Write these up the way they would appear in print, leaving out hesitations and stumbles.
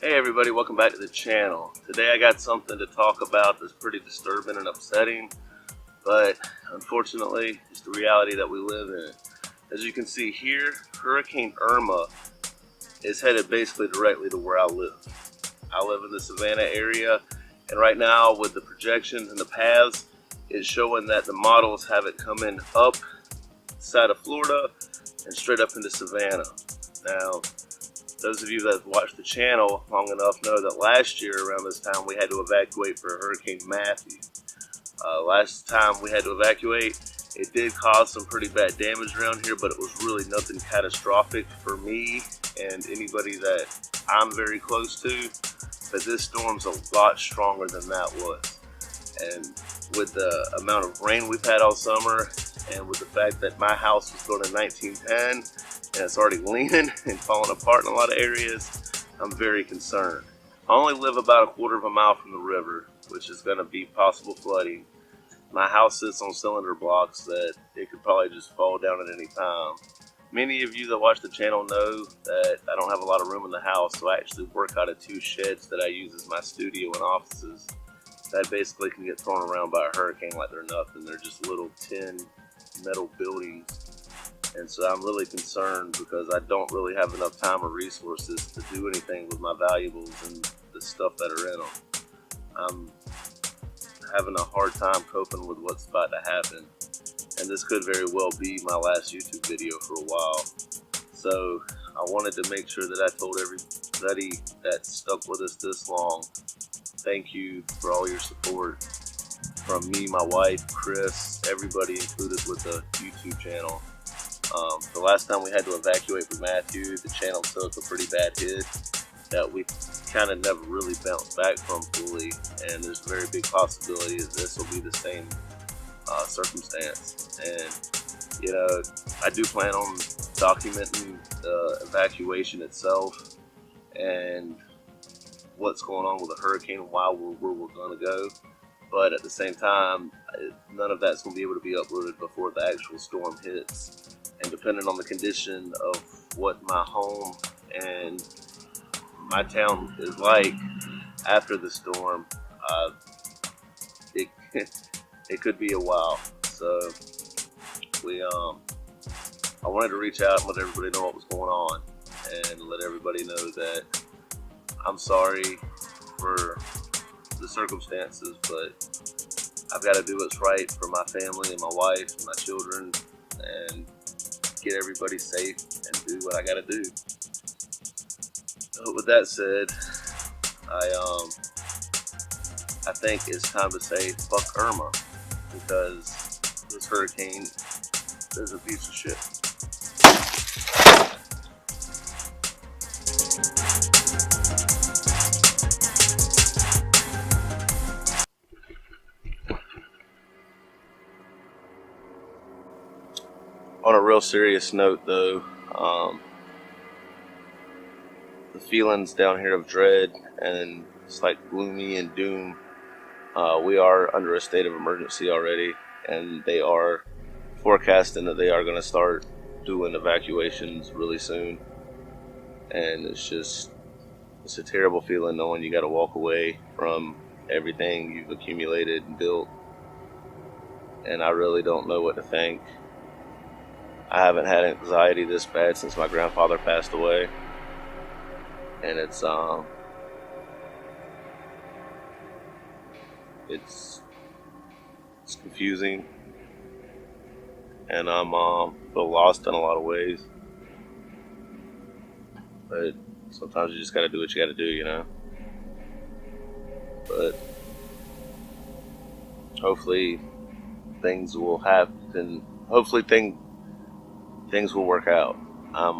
Hey everybody, welcome back to the channel. Today I got something to talk about that's pretty disturbing and upsetting, but unfortunately it's the reality that we live in. As you can see here, Hurricane Irma is headed basically directly to where I live. I live in the Savannah area, and right now with the projections and the paths, it's showing that the models have it coming up side of Florida and straight up into Savannah. Now, those of you that have watched the channel long enough know that last year around this time we had to evacuate for Hurricane Matthew. Last time we had to evacuate, it did cause some pretty bad damage around here, but it was really nothing catastrophic for me and anybody that I'm very close to. But this storm's a lot stronger than that was. And with the amount of rain we've had all summer, and with the fact that my house was built in 1910, and it's already leaning and falling apart in a lot of areas, I'm very concerned. I only live about a quarter of a mile from the river, which is going to be possible flooding. My house sits on cylinder blocks that it could probably just fall down at any time. Many of you that watch the channel know that I don't have a lot of room in the house, so I actually work out of two sheds that I use as my studio and offices that basically can get thrown around by a hurricane like they're nothing. They're just little tin metal buildings. And so I'm really concerned because I don't really have enough time or resources to do anything with my valuables and the stuff that are in them. I'm having a hard time coping with what's about to happen. And this could very well be my last YouTube video for a while. So I wanted to make sure that I told everybody that stuck with us this long, thank you for all your support. From me, my wife, Chris, everybody included with the YouTube channel. The last time we had to evacuate for Matthew, the channel took a pretty bad hit that we kind of never really bounced back from fully, and there's a very big possibility that this will be the same circumstance. And you know, I do plan on documenting the evacuation itself and what's going on with the hurricane and why where we're going to go. But at the same time, none of that's going to be able to be uploaded before the actual storm hits. And depending on the condition of what my home and my town is like after the storm, it could be a while. So I wanted to reach out and let everybody know what was going on, and let everybody know that I'm sorry for the circumstances, but I've got to do what's right for my family and my wife and my children, and get everybody safe and do what I got to do. But with that said, I think it's time to say fuck Irma, because this hurricane is a piece of shit. On a real serious note though, the feelings down here of dread and it's like gloomy and doom, we are under a state of emergency already, and they are forecasting that they are going to start doing evacuations really soon. And it's a terrible feeling knowing you got to walk away from everything you've accumulated and built, and I really don't know what to think. I haven't had anxiety this bad since my grandfather passed away, and it's confusing, and I'm feel lost in a lot of ways. But sometimes you just got to do what you got to do, you know. But hopefully things will happen. Hopefully things will work out. I'm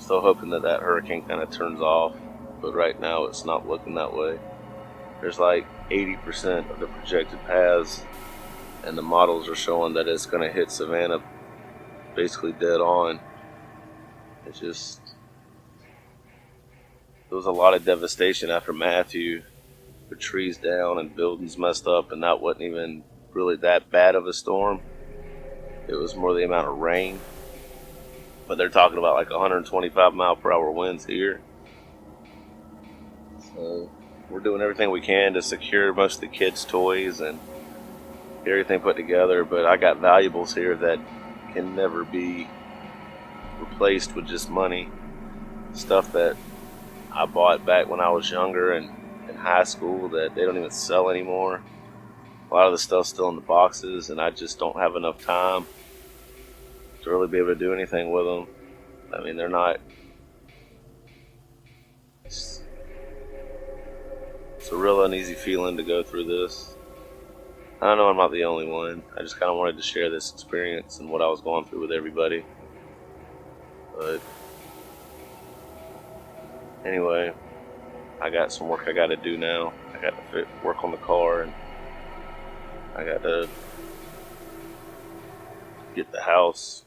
still hoping that hurricane kind of turns off, but right now it's not looking that way. There's like 80% of the projected paths, and the models are showing that it's going to hit Savannah basically dead on. It was a lot of devastation after Matthew, with trees down and buildings messed up, and that wasn't even really that bad of a storm. It was more the amount of rain. But they're talking about like 125 mile per hour winds here. We're doing everything we can to secure most of the kids' toys and get everything put together, but I got valuables here that can never be replaced with just money. Stuff that I bought back when I was younger and in high school that they don't even sell anymore. A lot of the stuff's still in the boxes, and I just don't have enough time to really be able to do anything with them. I mean, they're not... It's a real uneasy feeling to go through this. I know I'm not the only one. I just kind of wanted to share this experience and what I was going through with everybody. But anyway, I got some work I got to do now. I got to work on the car, and I got to get the house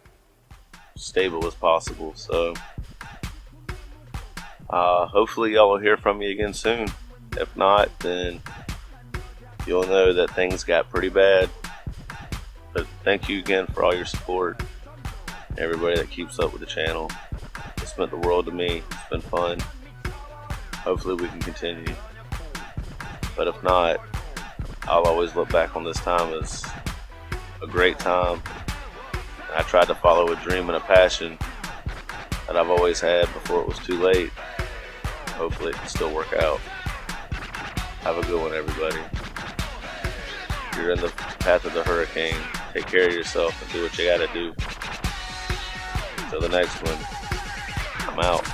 stable as possible. So hopefully y'all will hear from me again soon. If not, then you'll know that things got pretty bad. But thank you again for all your support. Everybody that keeps up with the channel. It's meant the world to me. It's been fun. Hopefully we can continue. But if not, I'll always look back on this time as a great time. I tried to follow a dream and a passion that I've always had before it was too late. Hopefully it can still work out. Have a good one, everybody. If you're in the path of the hurricane, take care of yourself and do what you gotta do. Until the next one, I'm out.